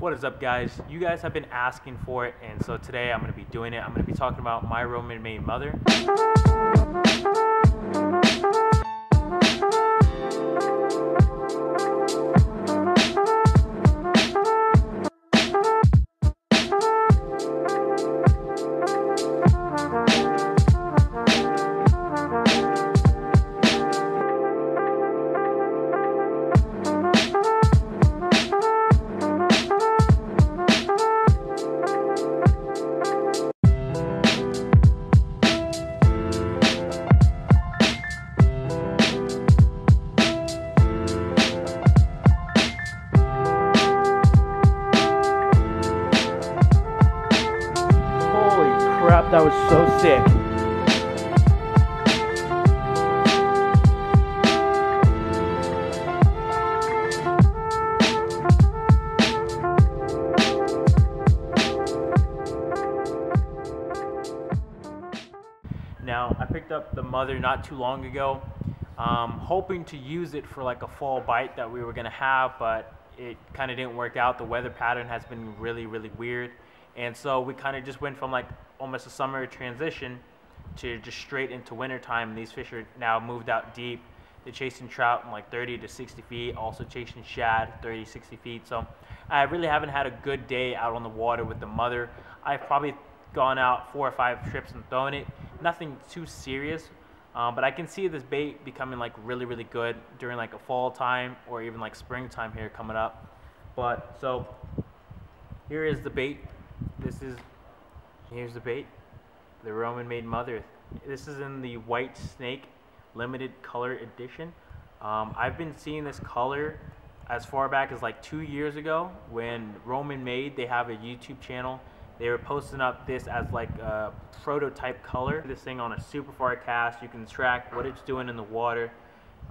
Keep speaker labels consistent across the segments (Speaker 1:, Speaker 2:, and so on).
Speaker 1: What is up, guys? You guys have been asking for it, and so today I'm going to be doing it. I'm going to be talking about my Roman-made mother. Crap, that was so sick. Now, I picked up the mother not too long ago, hoping to use it for like a fall bite that we were gonna have, but it kind of didn't work out. The weather pattern has been really weird. And so we kind of just went from like almost a summer transition to just straight into winter time. And these fish are now moved out deep. They're chasing trout in like 30 to 60 feet, also chasing shad 30 to 60 feet. So I really haven't had a good day out on the water with the mother. I've probably gone out 4 or 5 trips and thrown it. Nothing too serious, but I can see this bait becoming like really good during like a fall time or even like springtime here coming up. But so here is the bait. Here's the bait, the Roman-made mother. This is in the white snake limited color edition. I've been seeing this color as far back as like 2 years ago when Roman Made, they have a YouTube channel. They were posting up this as like a prototype color. This thing on a super far cast, you can track what it's doing in the water.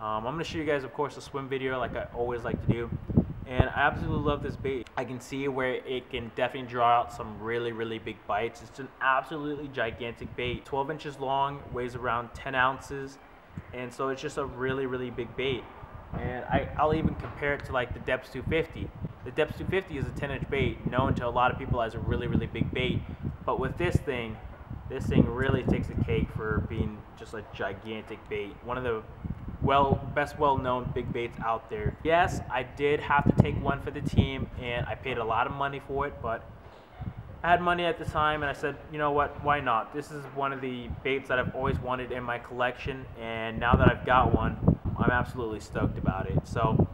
Speaker 1: I'm gonna show you guys, of course, a swim video like I always like to do. And I absolutely love this bait. I can see where it can definitely draw out some really big bites. It's an absolutely gigantic bait. 12 inches long, weighs around 10 ounces. And so it's just a really big bait. And I'll even compare it to like the Depths 250. The Depths 250 is a 10-inch bait, known to a lot of people as a really big bait. But with this thing really takes the cake for being just a gigantic bait. One of the best well-known big baits out there. Yes, I did have to take one for the team, and I paid a lot of money for it, but I had money at the time, and I said, you know what, why not? This is one of the baits that I've always wanted in my collection, and now that I've got one, I'm absolutely stoked about it. So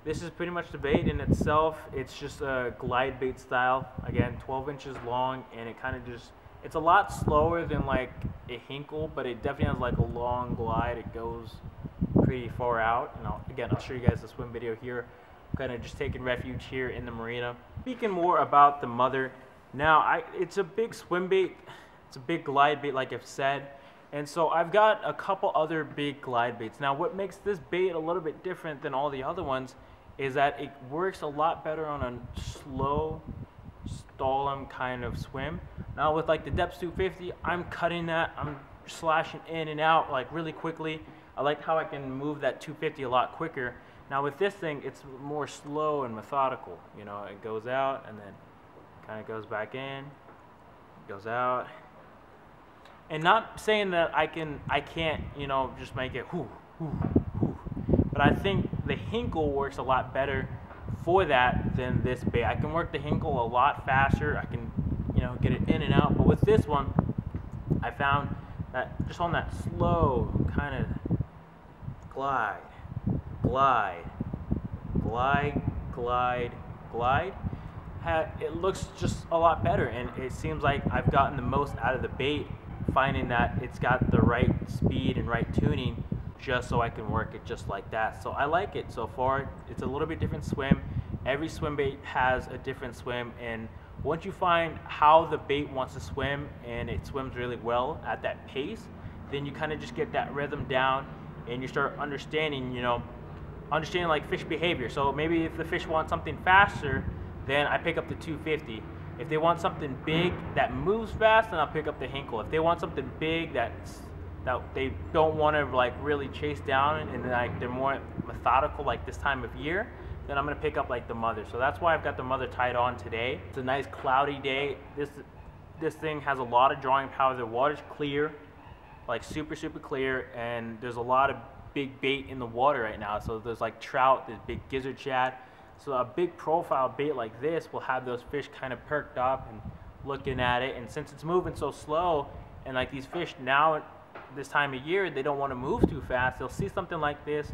Speaker 1: this is pretty much the bait in itself. It's just a glide bait style. Again, 12 inches long, and it kind of just, it's a lot slower than like a hinkle, but it definitely has like a long glide. It goes pretty far out. And I'll show you guys the swim video here. I'm kind of just taking refuge here in the marina. Speaking more about the mother, now it's a big swim bait. It's a big glide bait, like I've said. And so I've got a couple other big glide baits. Now what makes this bait a little bit different than all the other ones is that it works a lot better on a slow slalom kind of swim. Now with like the Depths 250, I'm cutting that, I'm slashing in and out like really quickly. I like how I can move that 250 a lot quicker. Now with this thing, it's more slow and methodical. You know, it goes out and then kind of goes back in, goes out. And not saying that I can't, you know, just make it whoo. But I think the hinkle works a lot better for that than this bait. I can work the hinkle a lot faster. I can, you know, get it in and out. But with this one, I found that just on that slow kind of glide, it looks just a lot better, and it seems like I've gotten the most out of the bait, finding that it's got the right speed and right tuning just so I can work it just like that. So I like it so far. It's a little bit different swim. Every swim bait has a different swim, and once you find how the bait wants to swim and it swims really well at that pace, then you kind of just get that rhythm down and you start understanding, understanding like fish behavior. So maybe if the fish want something faster, then I pick up the 250. If they want something big that moves fast, then I'll pick up the hinkle. If they want something big that they don't want to like really chase down and like they're more methodical like this time of year, then I'm gonna pick up like the mother. So that's why I've got the mother tied on today. It's a nice cloudy day. This thing has a lot of drawing power. The water's clear, like super clear, and there's a lot of big bait in the water right now. So there's like trout, there's big gizzard shad. So a big profile bait like this will have those fish kind of perked up and looking at it. And since it's moving so slow, and like these fish now this time of year, they don't want to move too fast. They'll see something like this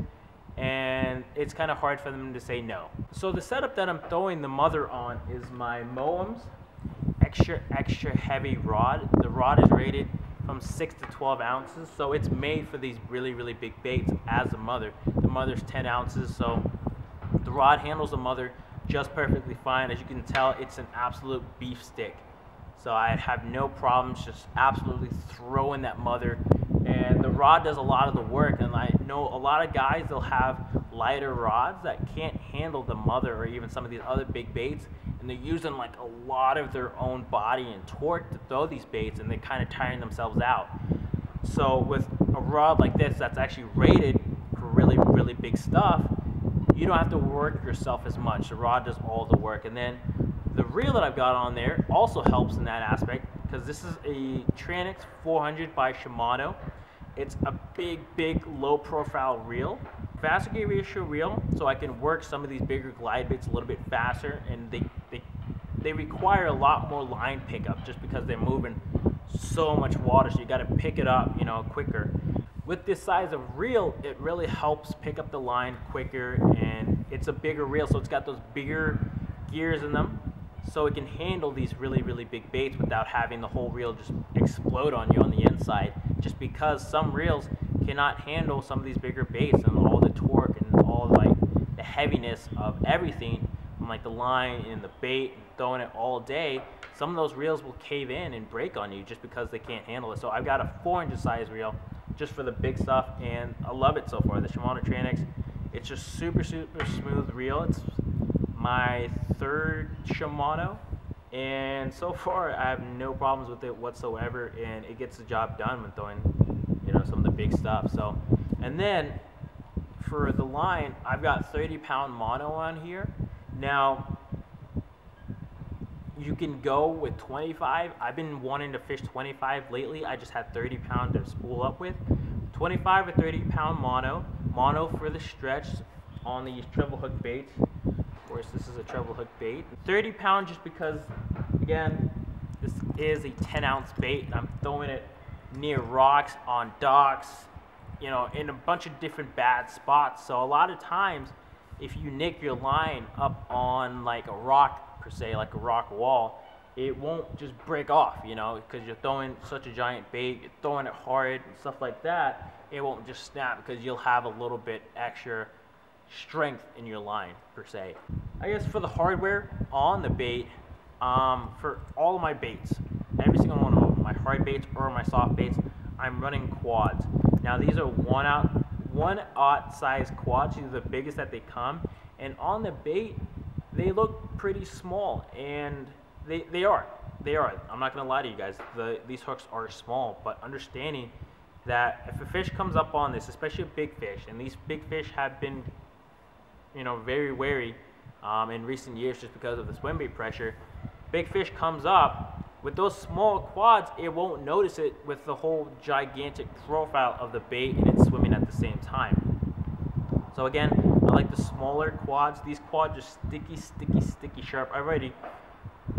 Speaker 1: and it's kind of hard for them to say no. So the setup that I'm throwing the mother on is my Moem's extra heavy rod. The rod is rated from 6 to 12 ounces, so it's made for these really big baits as a mother. The mother's 10 ounces, so the rod handles the mother just perfectly fine. As you can tell, it's an absolute beef stick. So I have no problems just absolutely throwing that mother. And the rod does a lot of the work. And I know a lot of guys, they'll have lighter rods that can't handle the mother or even some of these other big baits. And they're using like a lot of their own body and torque to throw these baits, and they're kind of tiring themselves out. So with a rod like this that's actually rated for really big stuff, you don't have to work yourself as much. The rod does all the work. And then the reel that I've got on there also helps in that aspect, because this is a Tranix 400 by Shimano. It's a big low profile reel, faster gear ratio reel, so I can work some of these bigger glide baits a little bit faster, and they require a lot more line pickup just because they're moving so much water, so you got to pick it up, you know, quicker. With this size of reel, it really helps pick up the line quicker, and it's a bigger reel, so it's got those bigger gears in them, so it can handle these really big baits without having the whole reel just explode on you on the inside, just because some reels cannot handle some of these bigger baits and all the torque and all like the heaviness of everything from like the line and the bait and throwing it all day. Some of those reels will cave in and break on you just because they can't handle it. So I've got a 400 size reel just for the big stuff, and I love it so far. The Shimano Tranix, it's just super smooth reel. It's my third Shimano, and so far I have no problems with it whatsoever, and it gets the job done when throwing, you know, some of the big stuff. So, and then for the line, I've got 30-pound mono on here. Now you can go with 25. I've been wanting to fish 25 lately. I just had 30-pound to spool up with. 25 or 30-pound mono for the stretch on these treble hook baits. Of course, this is a treble hook bait. 30-pound just because, again, this is a 10-ounce bait, and I'm throwing it near rocks, on docks, you know, in a bunch of different bad spots. So a lot of times, if you nick your line up on like a rock per se, like a rock wall, it won't just break off, you know, because you're throwing such a giant bait, you're throwing it hard and stuff like that. It won't just snap because you'll have a little bit extra strength in your line per se. I guess for the hardware on the bait, for all of my baits, every single one of them, my hard baits or my soft baits, I'm running quads. Now these are 1/0 size quads. These are the biggest that they come, and on the bait they look pretty small, and they are. I'm not gonna lie to you guys, these hooks are small, but understanding that if a fish comes up on this, especially a big fish, and these big fish have been, you know, very wary in recent years just because of the swim bait pressure. Big fish comes up with those small quads, it won't notice it with the whole gigantic profile of the bait, and it's swimming at the same time. So again, I like the smaller quads. These quads are sticky sharp. I've already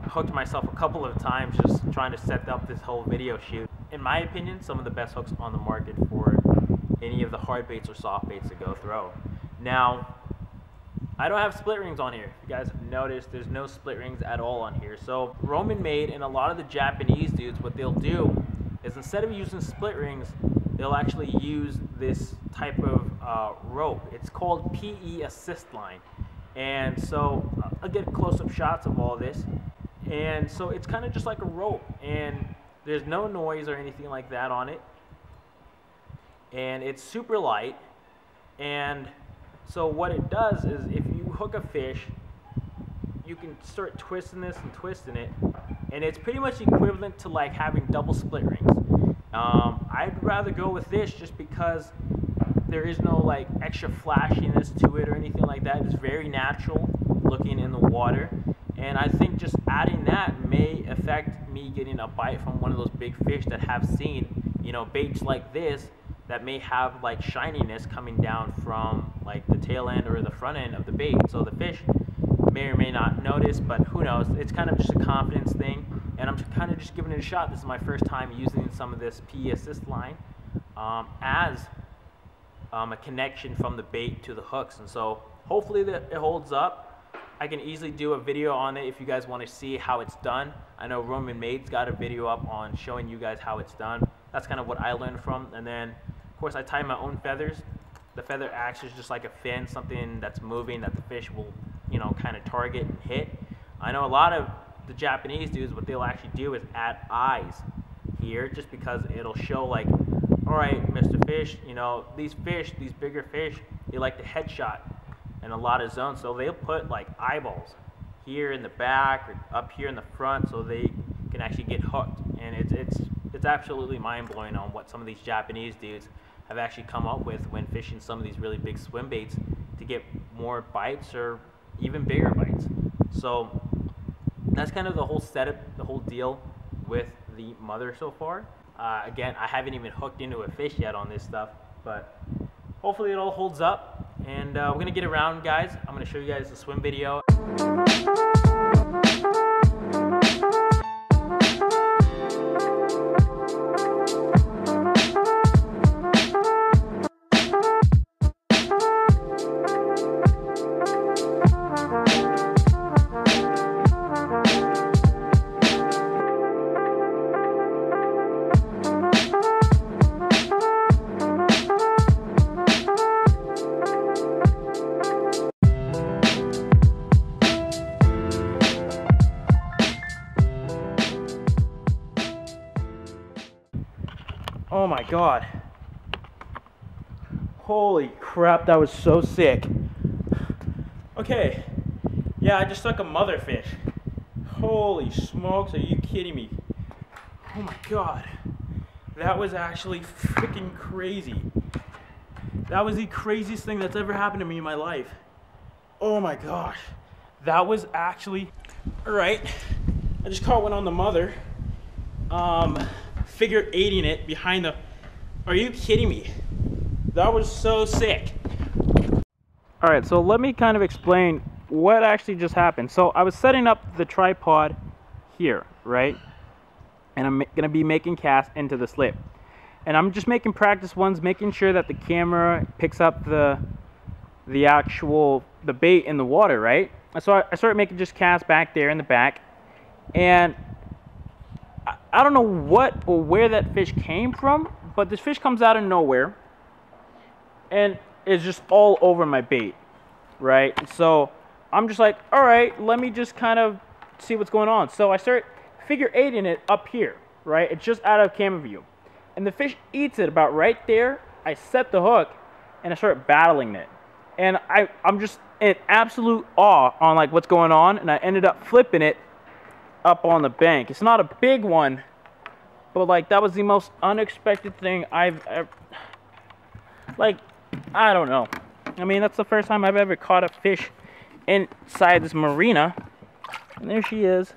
Speaker 1: hooked myself a couple of times just trying to set up this whole video shoot. In my opinion, some of the best hooks on the market for any of the hard baits or soft baits to go throw. Now, I don't have split rings on here. If you guys have noticed, there's no split rings at all on here. So Roman made, and a lot of the Japanese dudes, what they'll do is instead of using split rings, they'll actually use this type of rope. It's called PE assist line. And so I'll get close-up shots of all this. And so it's kind of just like a rope, and there's no noise or anything like that on it. And it's super light. And so what it does is if you hook a fish, you can start twisting this and twisting it, and it's pretty much equivalent to like having double split rings. I'd rather go with this just because There is no like extra flashiness to it or anything like that. It's very natural looking in the water. And I think just adding that may affect me getting a bite from one of those big fish that have seen, you know, baits like this that may have like shininess coming down from like the tail end or the front end of the bait. So the fish may or may not notice, but who knows? It's kind of just a confidence thing, and I'm kind of just giving it a shot. This is my first time using some of this PE assist line as a connection from the bait to the hooks, and so hopefully that it holds up. I can easily do a video on it if you guys want to see how it's done. I know Roman Made's got a video up on showing you guys how it's done. That's kind of what I learned from. And then, of course, I tie my own feathers. The feather acts as just like a fin, something that's moving that the fish will, you know, kind of target and hit. I know a lot of the Japanese dudes, what they'll actually do is add eyes here, just because it'll show like, all right, Mr. Fish, you know, these fish, these bigger fish, they like to headshot in a lot of zones, so they'll put like eyeballs here in the back or up here in the front so they can actually get hooked. And it's absolutely mind-blowing on what some of these Japanese dudes have actually come up with when fishing some of these really big swim baits to get more bites or even bigger bites. So that's kind of the whole setup, the whole deal with the mother so far. Again, I haven't even hooked into a fish yet on this stuff, but hopefully it all holds up. And we're gonna get around, guys. I'm gonna show you guys the swim video. Oh my God. Holy crap, that was so sick. Okay, yeah, I just stuck a mother fish. Holy smokes, are you kidding me? Oh my God, that was actually freaking crazy. That was the craziest thing that's ever happened to me in my life. Oh my gosh, that was actually, all right, I just caught one on the mother. Figure 8ing it behind the, are you kidding me? That was so sick. All right, so let me kind of explain what actually just happened. So I was setting up the tripod here, right? And I'm gonna be making casts into the slip. And I'm just making practice ones, making sure that the camera picks up the bait in the water, right? And so I started making just casts back there in the back. And I don't know what or where that fish came from, but this fish comes out of nowhere and it's just all over my bait, right? So I'm just like, all right, let me just kind of see what's going on. So I start figure 8ing it up here, right? It's just out of camera view. And the fish eats it about right there. I set the hook and I start battling it. And I'm just in absolute awe on like what's going on, and I ended up flipping it up on the bank. It's not a big one, but like that was the most unexpected thing I've ever, like, I don't know. I mean, that's the first time I've ever caught a fish inside this marina, and there she is.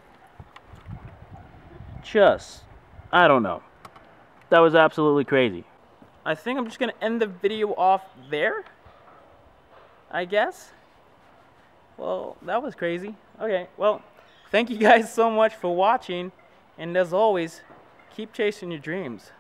Speaker 1: Just, I don't know. That was absolutely crazy. I think I'm just gonna end the video off there, I guess. Well, that was crazy. Okay, well, thank you guys so much for watching, and as always, keep chasing your dreams.